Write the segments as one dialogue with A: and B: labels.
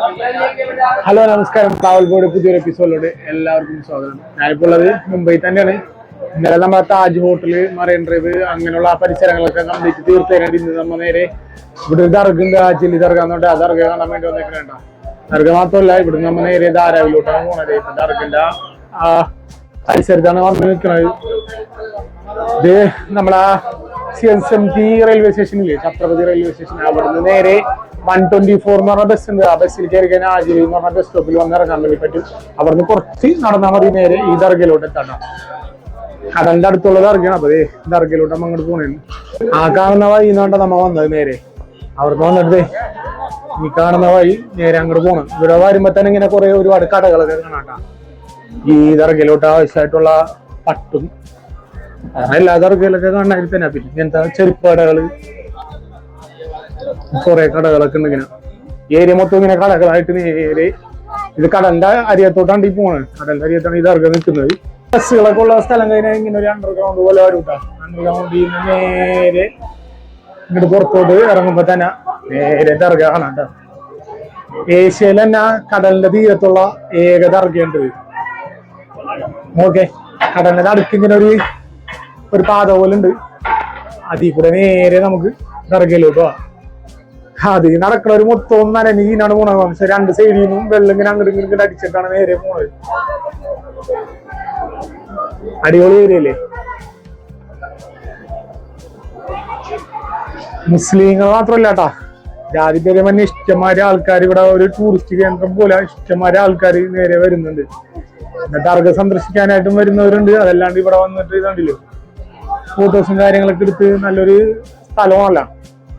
A: Hello നമസ്കാരം, travel board പുതിയൊരു എപ്പിസോഡിലോട് എല്ലാവർക്കും സ്വാഗതം. ഞാനിപ്പോൾ ഉള്ളത് മുംബൈ തന്നെയാണ്. ഇന്നലെ നമ്മുടെ താജ് ഹോട്ടല്, മറൈൻ ഡ്രൈവ് അങ്ങനെയുള്ള പരിസരങ്ങളൊക്കെ കംപ്ലീറ്റ് തീർച്ചയായിട്ടും ഇന്ന് നമ്മൾ നേരെ ഇവിടെ ഒരു ദർഗുണ്ട്, ആച്ചിലി ദർഗ എന്നുണ്ട്. ആ ദർഗ കാണാൻ വേണ്ടി വന്നേക്കണേണ്ട. ദർഗ മാത്രമല്ല, ഇവിടെ നമ്മൾ നേരെ ധാരാവിലോട്ടാണ് പോണത്. ഇപ്പൊ ദർഗിന്റെ ആ പരിസരത്താണ് വന്ന് നിൽക്കുന്നത്. ഇത് നമ്മളാ CSMT റെയിൽവേ സ്റ്റേഷനില്ലേ, ഛത്രപതി റെയിൽവേ സ്റ്റേഷൻ, അവിടുന്ന് നേരെ 124 എന്ന് പറഞ്ഞ ബസ് ഉണ്ട്. ആ ബസ്സിൽ കയറി കഴിഞ്ഞാൽ ആജിലി എന്ന് പറഞ്ഞ ബസ് സ്റ്റോപ്പിൽ വന്ന് ഇറങ്ങാൻ വേണ്ടി പറ്റും. അവിടുന്ന് കുറച്ച് നടന്നാൽ മതി നേരെ ഈ ദർഗയിലോട്ട് എത്താം. കടലിന്റെ അടുത്തുള്ള ദർഗയാണ്. അപ്പൊ ദർഗയിലോട്ട് നമ്മ അങ്ങോട്ട് പോണേ. ആ കാണുന്ന വഴി എന്നാണ്ട നമ്മ വന്നത്. നേരെ അവിടുന്ന് വന്നിട്ട് ഈ കാണുന്ന വഴി നേരെ അങ്ങോട്ട് പോകണം. ഇവിടെ വരുമ്പോ തന്നെ ഇങ്ങനെ കുറെ ഒരുപാട് കടകളൊക്കെ കാണാട്ടാ. ഈ ദർഗയിലോട്ട് ആവശ്യമായിട്ടുള്ള പട്ടും എല്ലാ ദർഗയിലൊക്കെ കാണാൻ തന്നെ. പിന്നെ ഇങ്ങനത്തെ ചെരുപ്പ് കടകള്, കുറെ കടകളൊക്കെ ഉണ്ട്. ഇങ്ങനെ ഏരിയ മൊത്തം ഇങ്ങനെ കടകളായിട്ട് നേരെ ഇത് കടലിന്റെ അരിയത്തോട്ടാണ് ഈ പോണത്. കടലിന്റെ അരിയത്താണ് ഈ ദർഗ നിൽക്കുന്നത്. ബസ്സുകളൊക്കെ ഉള്ള സ്ഥലം കഴിഞ്ഞാൽ ഇങ്ങനെ ഒരു അണ്ടർഗ്രൗണ്ട് പോലെ വരും കേട്ടോ. അണ്ടർഗ്രൗണ്ടിൽ നിന്ന് നേരെ ഇങ്ങോട്ട് പുറത്തോട്ട് ഇറങ്ങുമ്പോ തന്നെ നേരെ ദർഗ കാണാം കേട്ടോ. ഏഷ്യയിൽ തന്നെ കടലിന്റെ തീരത്തുള്ള ഏക ദർഗയുണ്ട്. ഓക്കെ, കടലിന്റെ നടുക്ക് ഇങ്ങനെ ഒരു പാത പോലെ ഉണ്ട്. അതിൽ കൂടെ നേരെ നമുക്ക് ദർഗയിലോട്ട് പോവാം. അത് നടക്കണ ഒരു മൊത്തം നനഞ്ഞീനാണ് പോണത്. പക്ഷെ രണ്ട് സൈഡിൽ നിന്നും വെള്ളം ഇങ്ങനെ അങ്ങോട്ട് ഇങ്ങോട്ട് അടിച്ചിട്ടാണ് നേരെ പോണത്. അടിപൊളി ഏരിയല്ലേ. മുസ്ലിങ്ങൾ മാത്രമല്ല കേട്ടാ, ജാതിപേരം തന്നെ ഇഷ്ടംമാരെ ആൾക്കാർ ഇവിടെ ഒരു ടൂറിസ്റ്റ് കേന്ദ്രം പോലെ ഇഷ്ടംമാരെ ആൾക്കാർ നേരെ വരുന്നുണ്ട്. ദർഗ സന്ദർശിക്കാനായിട്ടും വരുന്നവരുണ്ട്. അതല്ലാണ്ട് ഇവിടെ വന്നിട്ട് ഇതുണ്ടല്ലോ ഫോട്ടോസും കാര്യങ്ങളൊക്കെ എടുത്ത് നല്ലൊരു സ്ഥലമല്ല.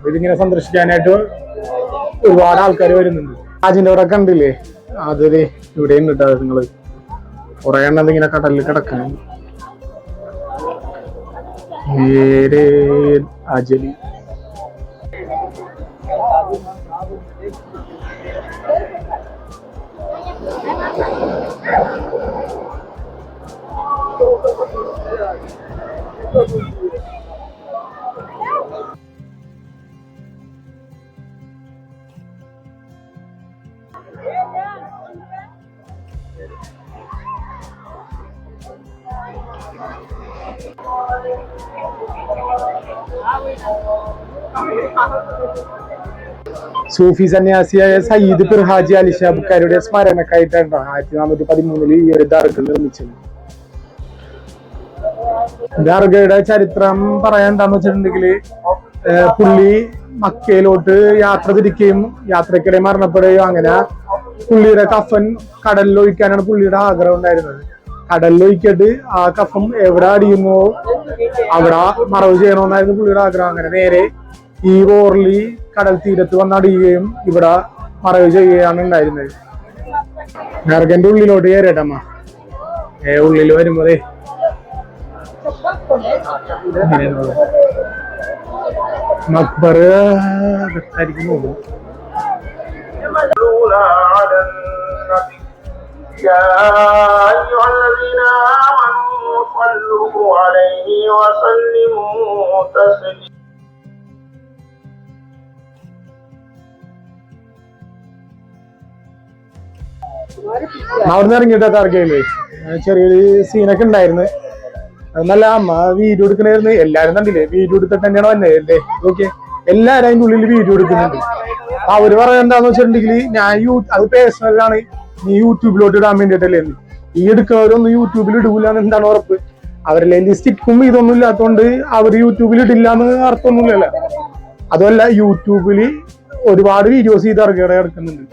A: ഇതിങ്ങനെ സന്ദർശിക്കാനായിട്ട് ഒരുപാട് ആൾക്കാർ വരുന്നുണ്ട്. രാജിന്റെ അവിടെ കണ്ടില്ലേ, അതൊരു ഇവിടെ ഉണ്ട് കേട്ടോ. നിങ്ങള് കുറെ എണ്ണം ഇങ്ങനെ കടലിൽ കിടക്കാൻ. ആജലി സൂഫി സന്യാസിയായ സയ്യിദ് പിർ ഹാജി അലി ഷാ ബുഖാരിയുടെ സ്മരണക്കായിട്ടാണ് 1413 ഈ ഒരു ദർഗ നിർമ്മിച്ചത്. ദർഗയുടെ ചരിത്രം പറയാൻ എന്താന്ന് വെച്ചിട്ടുണ്ടെങ്കിൽ, പുള്ളി മക്കയിലോട്ട് യാത്ര തിരിക്കുകയും യാത്രക്കിടെ മരണപ്പെടുകയും അങ്ങനെ പുള്ളിയുടെ കഫൻ കടലിലൊഴിക്കാനാണ് പുള്ളിയുടെ ആഗ്രഹം ഉണ്ടായിരുന്നത്. കടലിലൊഴിച്ചിട്ട് ആ കഫം എവിടെ അടിയുന്നോ അവിടെ മറവ് ചെയ്യണമെന്നായിരുന്നു പുള്ളിയുടെ ആഗ്രഹം. അങ്ങനെ നേരെ ഈ വോർലി കടൽ തീരത്ത് വന്നടിയുകയും ഇവിടെ മറവ് ചെയ്യുകയാണ് ഉണ്ടായിരുന്നത്. ദർഗന്റെ ഉള്ളിലോട്ട് കയറിയട്ടമ്മ. ഉള്ളിൽ വരുമ്പോഴേ മക്ബർ ആയിരിക്കും നോക്കും.
B: يا أيها الذين آمنوا صلوا عليه وسلموا تسليما.
A: അവിടുന്ന് ഇറങ്ങിയിട്ടാ ദർഗയില് ചെറിയൊരു സീനൊക്കെ ഉണ്ടായിരുന്നു. നല്ല അമ്മ വീഡിയോ എടുക്കണായിരുന്നു. എല്ലാരും കണ്ടില്ലേ, വീഡിയോ എടുത്തിട്ട് തന്നെയാണ് വന്നത് അല്ലേ. ഓക്കെ, എല്ലാരും അതിന്റെ ഉള്ളിൽ വീഡിയോ എടുക്കുന്നുണ്ട്. അവര് പറയുന്നത് എന്താന്ന് വെച്ചിട്ടുണ്ടെങ്കിൽ, അത് പേഴ്സണലാണ്, നീ യൂട്യൂബിലോട്ട് ഇടാൻ വേണ്ടിട്ടല്ലേ. ഈ എടുക്കുന്നവരൊന്നും യൂട്യൂബിൽ ഇടൂലെന്ന് എന്താണ് ഉറപ്പ്? അവരുടെ സ്റ്റിക്കും ഇതൊന്നും ഇല്ലാത്തതുകൊണ്ട് അവർ യൂട്യൂബിൽ ഇടില്ല എന്ന് അർത്ഥമൊന്നുമില്ലല്ലോ. അതുമല്ല, യൂട്യൂബില് ഒരുപാട് വീഡിയോസ് ഈ ദർഗയുടെ എടുക്കുന്നുണ്ട്.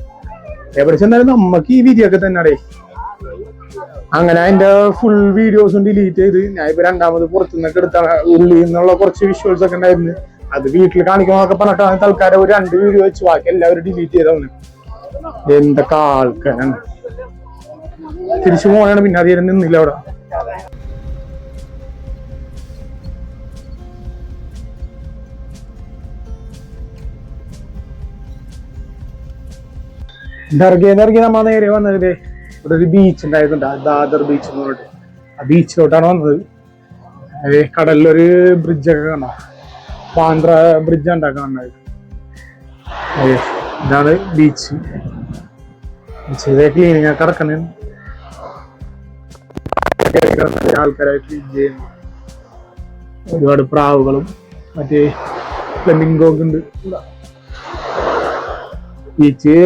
A: എവിടെ ചെന്നാലും നമ്മക്ക് ഈ വീഡിയോ ഒക്കെ തന്നെ അറിയാം. അങ്ങനെ അതിന്റെ ഫുൾ വീഡിയോസും ഡിലീറ്റ് ചെയ്ത് ഞാൻ ഇപ്പൊ രണ്ടാമത് പുറത്തുനിന്നൊക്കെ എടുത്താണ്. ഉള്ളിൽ നിന്നുള്ള കുറച്ച് വിഷ്വൽസ് ഒക്കെ ഉണ്ടായിരുന്നു. അത് വീട്ടിൽ കാണിക്കണമൊക്കെ പറഞ്ഞിട്ടാണ് തൽക്കാലം ഒരു 2 വീഡിയോ വെച്ച് ബാക്കി എല്ലാവരും ഡിലീറ്റ് ചെയ്തതാണ്. എന്തൊക്കെ ആൾക്കാരാണ്. തിരിച്ചു പോകാനാണ്. പിന്നെ അധികം നിന്നില്ല അവിടെ. ദർഗയിൽ നമ്മ നേരെ വന്നത് ഇവിടെ ഒരു ബീച്ച് ഉണ്ടായിരുന്നുണ്ട്, ദാദർ ബീച്ച് എന്ന് പറഞ്ഞിട്ട്. ആ ബീച്ചിലോട്ടാണ് വന്നത്. കടലിലൊരു ബ്രിഡ്ജൊക്കെ കാണാം, ബാന്ദ്ര ബ്രിഡ്ജ് ഉണ്ടാ കാണുന്നത്. ഇതാണ് ബീച്ച്. ചെറിയ ക്ലീനിങ് ഒക്കെ നടക്കണേ, ആൾക്കാരെ ക്ലീൻ ചെയ്യുന്നു. ഒരുപാട് പ്രാവുകളും മറ്റേ ഫ്ലെമിംഗോക്കെ ഉണ്ട്. ബീച്ച്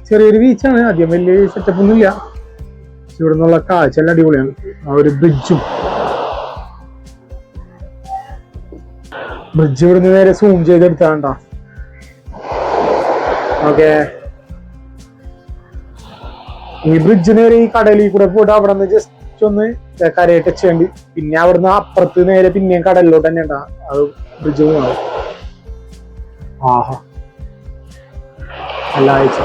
A: ചെറിയൊരു ബീച്ചാണ്, അധികം വലിയ സെറ്റപ്പ് ഒന്നുമില്ല. ഇവിടെ നിന്നുള്ള കാഴ്ച എല്ലാം അടിപൊളിയാണ്. ആ ഒരു ബ്രിഡ്ജ് ഇവിടുന്ന് നേരെ സൂം ചെയ്തെടുത്താണ്ട. ഓക്കെ, ഈ ബ്രിഡ്ജ് നേരെ ഈ കടലിൽ കൂടെ പോയിട്ട് അവിടെ നിന്ന് ജസ്റ്റ് ഒന്ന് കരയെ ടച്ച് ചെയ്യണ്ടി, പിന്നെ അവിടുന്ന് അപ്പുറത്ത് നേരെ പിന്നെയും കടലിലോട്ട് തന്നെ ഉണ്ടാ അത് ബ്രിഡ്ജ് പോകണം. ആഹാ, എല്ലാ ആഴ്ച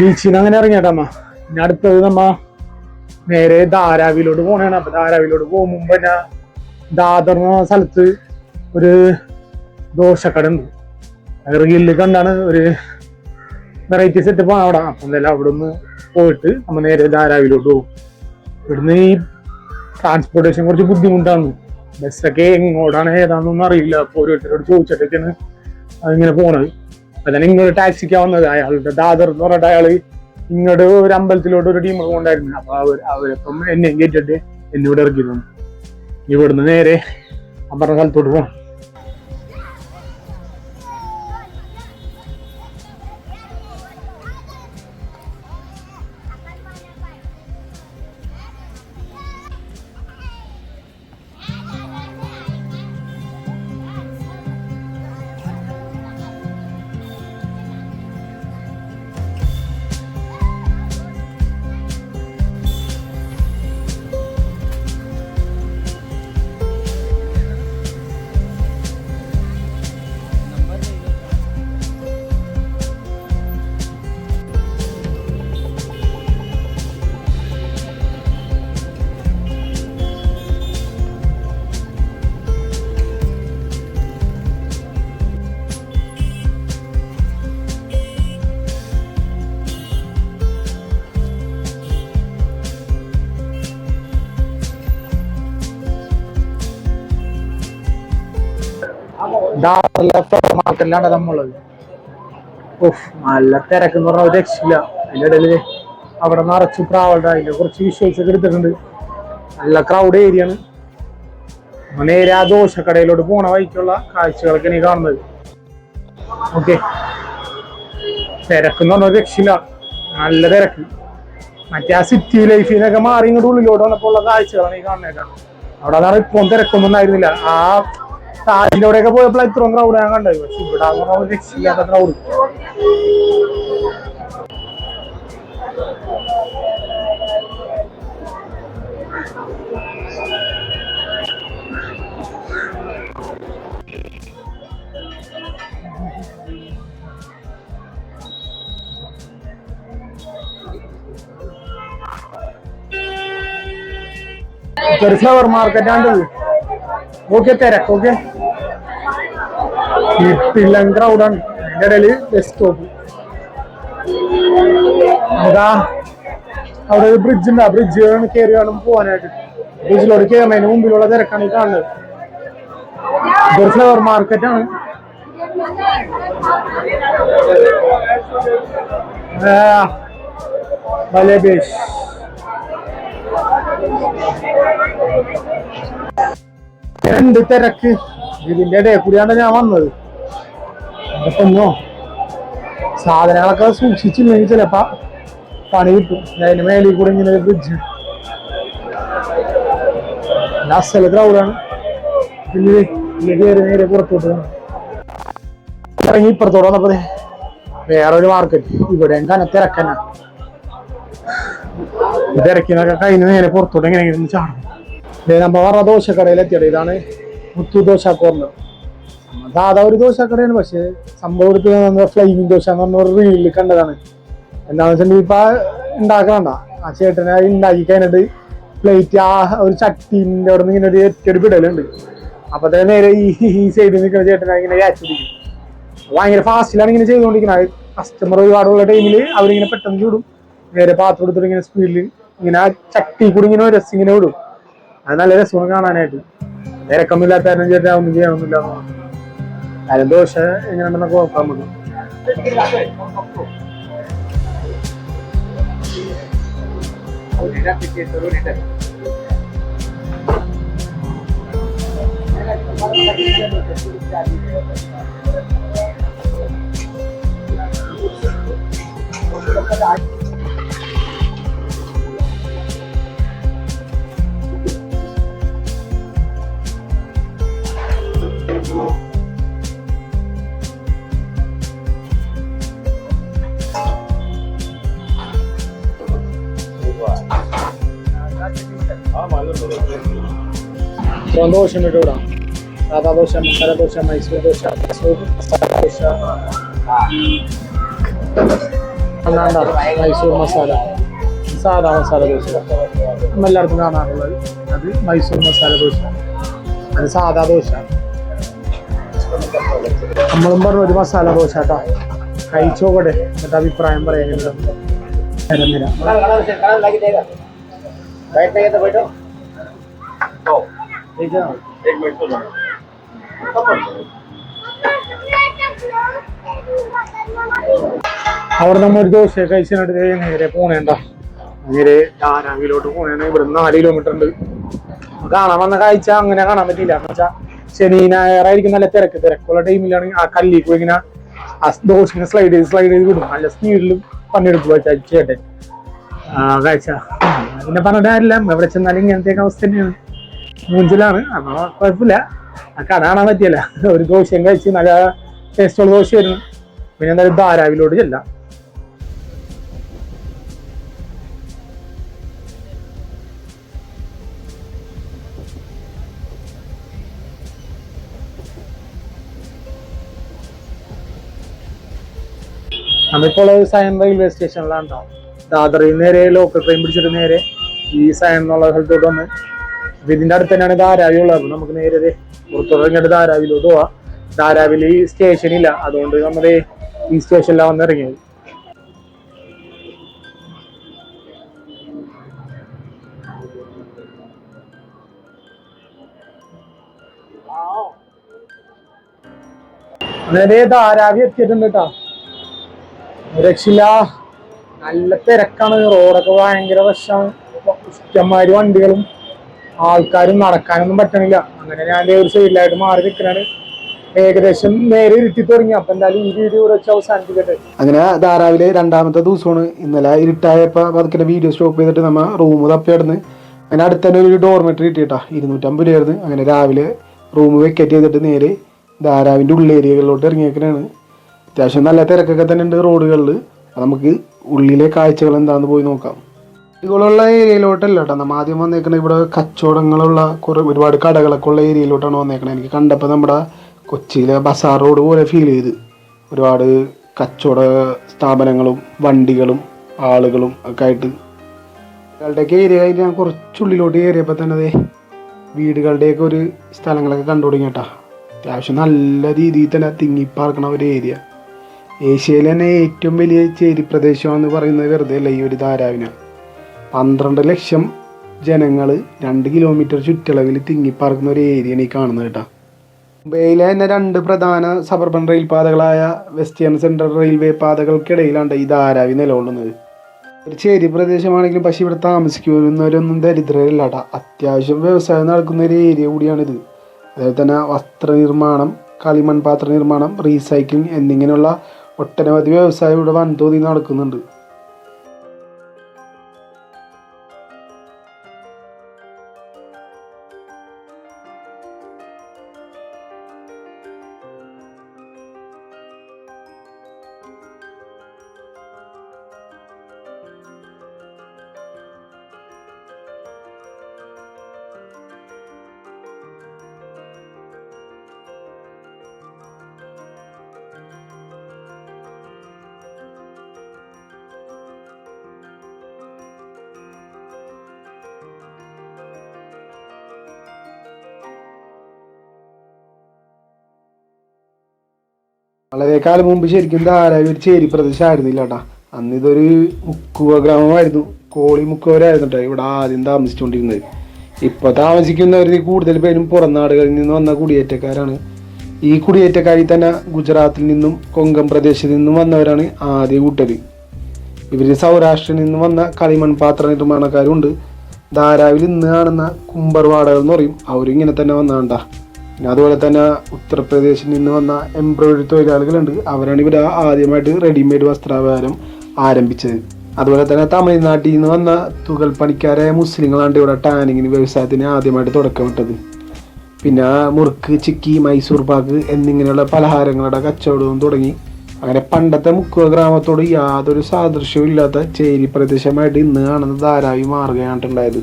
A: ബീച്ചിൽ നിന്ന് അങ്ങനെ ഇറങ്ങിയാട്ടമ്മ. പിന്നെ അടുത്തത് നമ്മ നേരെ ധാരാവിലോട്ട് പോണേണ്. അപ്പൊ ധാരാവിലോട്ട് പോകും മുമ്പ് തന്നെ ദാദർ എന്ന സ്ഥലത്ത് ഒരു ദോശക്കട ഉണ്ട്. റീലിൽ കണ്ടാണ് ഒരു വെറൈറ്റി സെറ്റപ്പ് ആണ് അവിടെ. അപ്പൊ എന്തായാലും അവിടെ നിന്ന് പോയിട്ട് നമ്മ നേരെ ധാരാവിലോട്ട് പോകും. ഇവിടുന്ന് ഈ ട്രാൻസ്പോർട്ടേഷൻ കുറച്ച് ബുദ്ധിമുട്ടാണ്. ബസ്സൊക്കെ എങ്ങോട്ടാണ് ഏതാണെന്നൊന്നും അറിയില്ല. അപ്പൊ ഓരോരുത്തരോട് ചോദിച്ചിട്ടൊക്കെയാണ് അതിങ്ങനെ പോണത്. അപ്പൊ തന്നെ ഇങ്ങോട്ട് ടാക്സിക്കാ വന്നത്. അയാളുടെ ദാദർ എന്ന് പറഞ്ഞിട്ട് അയാള് ഇങ്ങോട്ട് ഒരു അമ്പലത്തിലോട്ട് ഒരു ടീം കൊണ്ടായിരുന്നു. അപ്പൊ അവരപ്പം എന്നെയും കേട്ടിട്ട് എന്നിവിടെ ഇറക്കി തന്നു. ഇവിടുന്ന് നേരെ അപ്പുറത്തെ സ്ഥലത്തോട്ട് പോകണം. മാർക്കറ്റിലാണ് നമ്മളുള്ളത്. ഓഹ്, നല്ല തിരക്കെന്ന് പറഞ്ഞ ഒരു രക്ഷയില്ല. അതിന്റെ ഇടയില് അവിടെ നിറച്ച് പ്രാവുണ്ട്. അതിന്റെ കുറച്ച് വിഷ്വൽസ് ഒക്കെ എടുത്തിട്ടുണ്ട്. നല്ല ക്രൗഡ് ഏരിയ ആണ്. നേരെ ആ ദോശക്കടയിലോട്ട് പോണ വഴിക്കുള്ള കാഴ്ചകളൊക്കെ നീ കാണുന്നത്. ഓക്കെ, തിരക്കെന്ന് പറഞ്ഞ രക്ഷയില്ല, നല്ല തിരക്ക്. മറ്റേ ആ സിറ്റി ലൈഫിൽ നിന്നൊക്കെ മാറി ഇങ്ങോട്ട് ഉള്ളിലോട്ട് വന്നപ്പോൾ ഉള്ള കാഴ്ചകളാണ് ഈ കാണുന്നേക്കാം. അവിടെ അതാണ് ഇപ്പം തിരക്കൊന്നും ഉണ്ടായിരുന്നില്ല. ആ താജിലൂടെയൊക്കെ പോയപ്പോൾ ഇത്രയും ക്രൗഡ് ഞാൻ കണ്ടത്. പക്ഷെ ഇവിടെ രക്ഷയില്ലാത്ത ക്രൗഡ്. ഒരു ഫ്ലവർ മാർക്കറ്റ് ആണ്ടത്. ഓക്കെ, തിരക്ക്. ഓക്കെ, ഇട്ടില്ല ക്രൗഡാണ്. അതിന്റെ ഇടയില് ബസ് സ്റ്റോപ്പ്. അതാ അവിടെ ഒരു ബ്രിഡ്ജ് ഉണ്ട്. ആ ബ്രിഡ്ജ് കയറി വേണം പോവാനായിട്ട്. ബ്രിഡ്ജിലോട്ട് കയറുന്നതിന് മുമ്പിലുള്ള തിരക്കാണ് ഈ കാണുന്നത്. ഇതൊരു ഫ്ലവർ മാർക്കറ്റ് ആണ്. ബലേബേഷ് രണ്ട് തിരക്ക്. ഇതിന്റെ ഇടയിൽ കൂടിയാണ് ഞാൻ വന്നത്. അതൊന്നോ സാധനങ്ങളൊക്കെ സൂക്ഷിച്ചില്ലെങ്കിൽ ചിലപ്പോ പണി കിട്ടും. അതിന് മേലിൽ കൂടെ ഇങ്ങനെ ഒരു ബ്രിഡ്ജ്. അസല ക്രൗഡാണ്. പിന്നെ കയറി നേരെ പുറത്തോട്ട് ഇറങ്ങി ഇപ്പുറത്തോടെ വന്നപ്പോ വേറൊരു മാർക്കറ്റ്. ഇവിടെ തിരക്കന്നെ. തിരക്കിനൊക്കെ കഴിഞ്ഞ് നേരെ പുറത്തോട്ട് എങ്ങനെയെങ്കിലും ചാടും. നമ്മ പറഞ്ഞ ദോശക്കടയിലെത്തിയത്. ഇതാണ് മുത്തു ദോശ കോർണർ. സാധാ ഒരു ദോശക്കടയാണ്. പക്ഷെ സംഭവം ഫ്ലൈയിങ് ദോശ എന്ന് പറഞ്ഞ ഒരു റീലിൽ കണ്ടതാണ്. എന്താണെന്ന് വെച്ചിട്ടുണ്ടെങ്കിൽ ഇപ്പൊ ഉണ്ടാക്കണ്ട ആ ചേട്ടനെ ഉണ്ടാക്കി കഴിഞ്ഞിട്ട് പ്ലേറ്റ് ആ ഒരു ചട്ടീൻ്റെ അവിടെ നിന്ന് ഇങ്ങനെ ഒരു ഒറ്റൊരു പിടലുണ്ട്. അപ്പത്തെ നേരെ ഈ സൈഡിൽ നിൽക്കുന്ന ചേട്ടനെ ഇങ്ങനെ ക്യാച്ച് പിടിക്കും. ഭയങ്കര ഫാസ്റ്റിലാണ് ഇങ്ങനെ ചെയ്തുകൊണ്ടിരിക്കുന്നത്. കസ്റ്റമർ ഒരുപാടുള്ള ടൈമിൽ അവരിങ്ങനെ പെട്ടെന്ന് ചൂടും, നേരെ പാത്രം എടുത്തിട്ട് ഇങ്ങനെ സ്പീഡിൽ ഇങ്ങനെ ആ ചട്ടി കൂടി ഇങ്ങനെ രസം ഇങ്ങനെ വിടും. അത് നല്ല രസമാണ് കാണാനായിട്ട്. തിരക്കൊന്നുമില്ലാത്ത കാരണം ചേട്ടാ ഒന്നും ചെയ്യാനൊന്നുമില്ല. അതിന് ദോശ എങ്ങനെയുണ്ടെന്നൊക്കെ നോക്കാൻ പറ്റും. ദോശ ഇട്ട് വിടാം. സാധാ ദോശ, മസാല ദോശ, മൈസൂർ ദോശ, മസാല ദോശ, മൈസൂർ മസാല, സാധാ മസാല ദോശ എല്ലായിടത്തും കാണാറുള്ളത്. അത് മൈസൂർ മസാല ദോശ, അത് സാധാ ദോശ. നമ്മളും പറഞ്ഞു ഒരു മസാല ദോശ കേട്ടോ, കഴിച്ചോക്കട്ടെ എന്നിട്ട് അഭിപ്രായം പറയാനുണ്ട്. അവിടെ നമ്മ ഒരു ദോശ കഴിച്ചിട്ട് നേരെ പോണേണ്ട, നേരെ ധാരാവിലോട്ട് പോണേണ്ട. ഇവിടെ 4 കിലോമീറ്റർ ഉണ്ട്. കാണാൻ വന്ന കാഴ്ച അങ്ങനെ കാണാൻ പറ്റില്ല. എന്ന് വെച്ചാൽ ശനി ഞായറായിരിക്കും നല്ല തിരക്കുള്ള ടൈമിലാണ് ആ കല്ലിക്ക് ഇങ്ങനെ ആ ദോശ ഇങ്ങനെ സ്ലൈഡ് ചെയ്ത് വിടും. നല്ല സ്പീഡിലും പണിയെടുക്കുക ചേട്ടൻ. കാഴ്ച പിന്നെ പറഞ്ഞിട്ട് കാര്യമില്ല, എവിടെ ചെന്നാലും ഇങ്ങനത്തെ അവസ്ഥ തന്നെയാണ്. മൂഞ്ചിലാണ്. അപ്പൊ കുഴപ്പമില്ല, ആ കട കാണാൻ പറ്റിയല്ല. ഒരു ദോശയും കഴിച്ച് നല്ല ടേസ്റ്റുള്ള ദോശയായിരുന്നു. പിന്നെ എന്തായാലും ധാരാവിലോട്ട് ചെല്ലാം. നമ്മളിപ്പോൾ സയൻ റെയിൽവേ സ്റ്റേഷനിലാണ് കേട്ടോ. ദാദറിൽ നേരെ ലോക്കൽ ട്രെയിൻ പിടിച്ചിട്ട് നേരെ ഈ സയൻ എന്നുള്ള സ്ഥലത്തോട്ട് വന്ന് ഇതിന്റെ അടുത്ത് തന്നെയാണ് ധാരാവി ഉള്ളത്. അപ്പൊ നമുക്ക് നേരെ പുറത്തിറങ്ങിയിട്ട് ധാരാവിലോട്ട് പോവാം. ധാരാവിൽ സ്റ്റേഷനില്ല, അതുകൊണ്ട് നമ്മുടെ ഈ സ്റ്റേഷനിലാണ് വന്ന് ഇറങ്ങിയത്. നേരെ ധാരാവി എത്തിയിട്ടുണ്ട് കേട്ടോ. രക്ഷയില്ല, നല്ല തിരക്കാണ്. റോഡൊക്കെ ഭയങ്കര വശമാണ്. ഇഷ്ടംമാതിരി വണ്ടികളും ആൾക്കാരും, നടക്കാനൊന്നും പറ്റണില്ല. അങ്ങനെ ഞാൻ ഒരു സൈഡിലായിട്ട് മാറി നിൽക്കണാണ്. ഏകദേശം നേരെ ഇരുട്ടി തുടങ്ങി. അപ്പൊ എന്തായാലും ഈ വീഡിയോ വെച്ച് അവസാനിപ്പിക്കട്ടെ. അങ്ങനെ ധാരാവിലെ 2ാമത്തെ ദിവസമാണ്. ഇന്നലെ ഇരുട്ടായപ്പോ പതുക്കെ വീഡിയോ സ്റ്റോപ്പ് ചെയ്തിട്ട് നമ്മ റൂം തപ്പിയായിരുന്നു. അങ്ങനെ അടുത്ത് തന്നെ ഒരു ഡോർമെറ്ററി കിട്ടിയിട്ടാ. 250 രൂപയായിരുന്നു. അങ്ങനെ രാവിലെ റൂം വെക്കേറ്റ് ചെയ്തിട്ട് നേരെ ധാരാവിന്റെ ഉള്ളേരിയകളിലോട്ട് ഇറങ്ങിയേക്കണാണ്. അത്യാവശ്യം നല്ല തിരക്കൊക്കെ തന്നെ ഉണ്ട് റോഡുകളിൽ. നമുക്ക് ഉള്ളിലെ കാഴ്ചകൾ എന്താണെന്ന് പോയി നോക്കാം. ഇതുപോലുള്ള ഏരിയയിലോട്ടല്ല കേട്ടോ നമ്മൾ ആദ്യം വന്നേക്കണത്. ഇവിടെ കച്ചവടങ്ങളുള്ള ഒരുപാട് കടകളൊക്കെ ഉള്ള ഏരിയയിലോട്ടാണ് വന്നേക്കണത്. എനിക്ക് കണ്ടപ്പോൾ നമ്മുടെ കൊച്ചിയിലെ ബസാർ റോഡ് പോലെ ഫീൽ ചെയ്ത്. ഒരുപാട് കച്ചവട സ്ഥാപനങ്ങളും വണ്ടികളും ആളുകളും ഒക്കെ ആയിട്ട്. വീടുകളുടെയൊക്കെ ഏരിയ ആയിട്ട് ഞാൻ കുറച്ചുള്ളിലോട്ട് കയറിയപ്പോൾ തന്നെ അതെ വീടുകളുടെയൊക്കെ ഒരു സ്ഥലങ്ങളൊക്കെ കണ്ടു തുടങ്ങി കേട്ടോ. അത്യാവശ്യം നല്ല രീതിയിൽ തന്നെ തിങ്ങിപ്പാർക്കണ ഒരു ഏരിയ. ഏഷ്യയിൽ തന്നെ ഏറ്റവും വലിയ ചേരി പ്രദേശമെന്ന് പറയുന്നത് വെറുതെ അല്ല ഈ ഒരു ധാരാവിന. 12 ലക്ഷം ജനങ്ങൾ 2 കിലോമീറ്റർ ചുറ്റളവിൽ തിങ്ങിപ്പാർക്കുന്ന ഒരു ഏരിയയാണ് ഈ കാണുന്നത് കേട്ടോ. മുംബൈയിലെ തന്നെ 2 പ്രധാന സബർബൻ റെയിൽ പാതകളായ വെസ്റ്റേൺ സെൻട്രൽ റെയിൽവേ പാതകൾക്കിടയിലാണ് ഈ ധാരാവി നിലകൊള്ളുന്നത്. ഒരു ചേരി പ്രദേശമാണെങ്കിലും പക്ഷേ ഇവിടെ താമസിക്കുന്നവരൊന്നും ദരിദ്രരല്ല കേട്ടോ. അത്യാവശ്യം വ്യവസായം നടക്കുന്ന ഒരു ഏരിയ കൂടിയാണിത്. അതുപോലെ തന്നെ വസ്ത്രനിർമ്മാണം, കളിമൺ പാത്ര നിർമ്മാണം, റീസൈക്ലിംഗ് എന്നിങ്ങനെയുള്ള ഒട്ടനവധി വ്യവസായം ഇവിടെ വൻതോതിൽ നടക്കുന്നുണ്ട്.
C: വളരെ കാലം മുമ്പ് ശരിക്കും ധാരാവി ഒരു ചേരി പ്രദേശമായിരുന്നില്ല കേട്ടാ. അന്ന് ഇതൊരു മുക്കുവ ഗ്രാമമായിരുന്നു, കോളി മുക്കുവരായിരുന്നു കേട്ടോ ഇവിടെ ആദ്യം താമസിച്ചുകൊണ്ടിരുന്നത്. ഇപ്പോൾ താമസിക്കുന്നവർ കൂടുതൽ പേരും പുറം നാടുകളിൽ നിന്ന് വന്ന കുടിയേറ്റക്കാരാണ്. ഈ കുടിയേറ്റക്കാരിൽ തന്നെ ഗുജറാത്തിൽ നിന്നും കൊങ്കൺ പ്രദേശത്ത് നിന്നും വന്നവരാണ് ആദ്യ കൂട്ടർ. ഇവർ സൗരാഷ്ട്രയിൽ നിന്ന് വന്ന കളിമൺ പാത്ര നിർമ്മാണക്കാരുണ്ട്. ധാരാവിൽ ഇന്ന് കാണുന്ന കുമ്പർവാടകൾ എന്ന് പറയും, അവരും ഇങ്ങനെ തന്നെ വന്നാണ്ടാ. പിന്നെ അതുപോലെ തന്നെ ഉത്തർപ്രദേശിൽ നിന്ന് വന്ന എംബ്രോയിഡറി തൊഴിലാളികളുണ്ട്, അവരാണ് ഇവിടെ ആദ്യമായിട്ട് റെഡിമെയ്ഡ് വസ്ത്രാവ്യാപാരം ആരംഭിച്ചത്. അതുപോലെ തന്നെ തമിഴ്നാട്ടിൽ നിന്ന് വന്ന തുകൽ പണിക്കാരായ മുസ്ലിങ്ങളാണ് ഇവിടെ ടാനിങ്ങിന് വ്യവസായത്തിന് ആദ്യമായിട്ട് തുടക്കമിട്ടത്. പിന്നെ മുറുക്ക്, ചിക്കി, മൈസൂർ പാക്ക് എന്നിങ്ങനെയുള്ള പലഹാരങ്ങളുടെ കച്ചവടവും തുടങ്ങി. അങ്ങനെ പണ്ടത്തെ മുക്കുവ ഗ്രാമത്തോട് യാതൊരു സാദൃശ്യവും ഇല്ലാത്ത ചേരി പ്രദേശമായിട്ട് ഇന്ന് കാണുന്ന ധാരാവി മാറുകയാണുണ്ടായത്.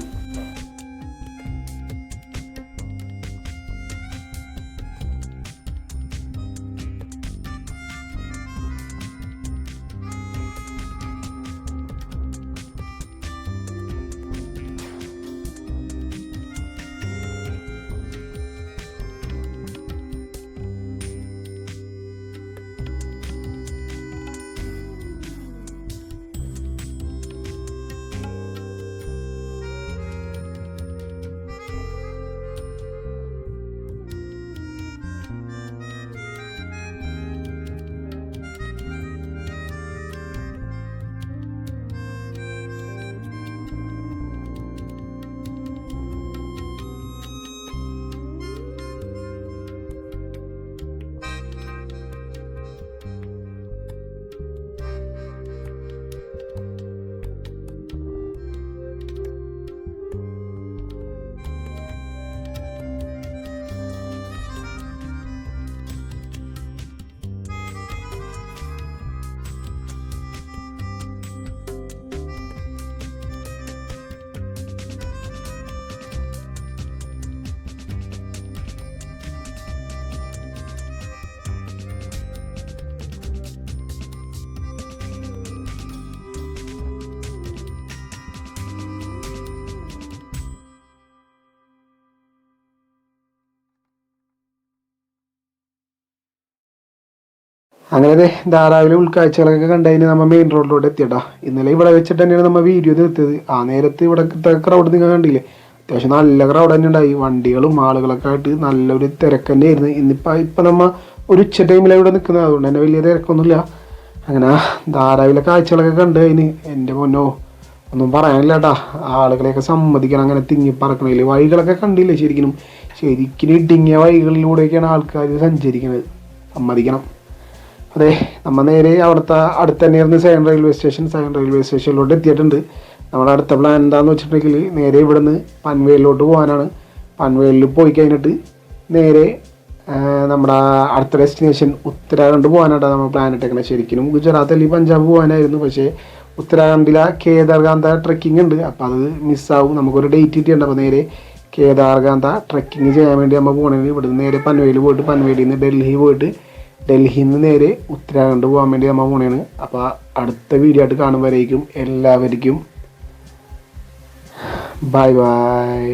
C: അങ്ങനെ ധാരാവിലെ ഉൾക്കാഴ്ചകളൊക്കെ കണ്ടതിന് നമ്മൾ മെയിൻ റോഡിലോട്ട് എത്തിയട്ടാ. ഇന്നലെ ഇവിടെ വെച്ചിട്ട് തന്നെയാണ് നമ്മൾ വീഡിയോ തീർത്തത്. ആ നേരത്ത് ഇവിടെ ക്രൗഡ് നിങ്ങൾ കണ്ടില്ലേ, അത്യാവശ്യം നല്ല ക്രൗഡ് തന്നെ ഉണ്ടായി. വണ്ടികളും ആളുകളൊക്കെ ആയിട്ട് നല്ലൊരു തിരക്ക് തന്നെയായിരുന്നു. ഇപ്പം നമ്മൾ ഒരു ഉച്ച ടൈമിലാണ് ഇവിടെ നിൽക്കുന്നത്, അതുകൊണ്ട് തന്നെ വലിയ തിരക്കൊന്നുമില്ല. അങ്ങനെ ധാരാവിലെ കാഴ്ചകളൊക്കെ കണ്ട് അതിന് എൻ്റെ പൊന്നോ ഒന്നും പറയാനില്ല കേട്ടാ. ആളുകളെയൊക്കെ സമ്മതിക്കണം, അങ്ങനെ തിങ്ങി പറക്കണില്ല. വഴികളൊക്കെ കണ്ടില്ലേ, ശരിക്കും ഇടുങ്ങിയ വഴികളിലൂടെയൊക്കെയാണ് ആൾക്കാർ സഞ്ചരിക്കുന്നത്, സമ്മതിക്കണം. അതെ, നമ്മൾ നേരെ അവിടുത്തെ അടുത്ത് തന്നെയായിരുന്നു സൈൻ റെയിൽവേ സ്റ്റേഷനിലോട്ട് എത്തിയിട്ടുണ്ട്. നമ്മുടെ അടുത്ത പ്ലാൻ എന്താണെന്ന് വെച്ചിട്ടുണ്ടെങ്കിൽ നേരെ ഇവിടുന്ന് പൻവേലിലോട്ട് പോകാനാണ്. പൻവേലിൽ പോയി കഴിഞ്ഞിട്ട് നേരെ നമ്മുടെ അടുത്ത ഡെസ്റ്റിനേഷൻ ഉത്തരാഖണ്ഡ് പോകാനായിട്ടാണ് നമ്മൾ പ്ലാൻ ഇട്ടേക്കുന്നത്. ശരിക്കും ഗുജറാത്ത് അല്ലെങ്കിൽ പഞ്ചാബ് പോകാനായിരുന്നു, പക്ഷേ ഉത്തരാഖണ്ഡിലെ കേദാർകാന്ത ട്രെക്കിംഗ് ഉണ്ട്, അപ്പോൾ അത് മിസ്സാവും. നമുക്കൊരു ഡേറ്റ് കിട്ടിയിട്ടുണ്ട്. അപ്പോൾ നേരെ കേദാർകാന്ത ട്രെക്കിങ് ചെയ്യാൻ വേണ്ടി നമ്മൾ പോകണമെങ്കിൽ ഇവിടുന്ന് നേരെ പൻവേലിൽ പോയിട്ട് പൻവേലിൽ നിന്ന് ഡൽഹി പോയിട്ട് ഡൽഹിയിൽ നിന്ന് നേരെ ഉത്തരാഖണ്ഡ് പോകാൻ വേണ്ടി നമ്മൾ പോകണേണ്. അപ്പോൾ അടുത്ത വീഡിയോ ആയിട്ട് കാണുമ്പോഴേക്കും എല്ലാവർക്കും ബൈ ബൈ.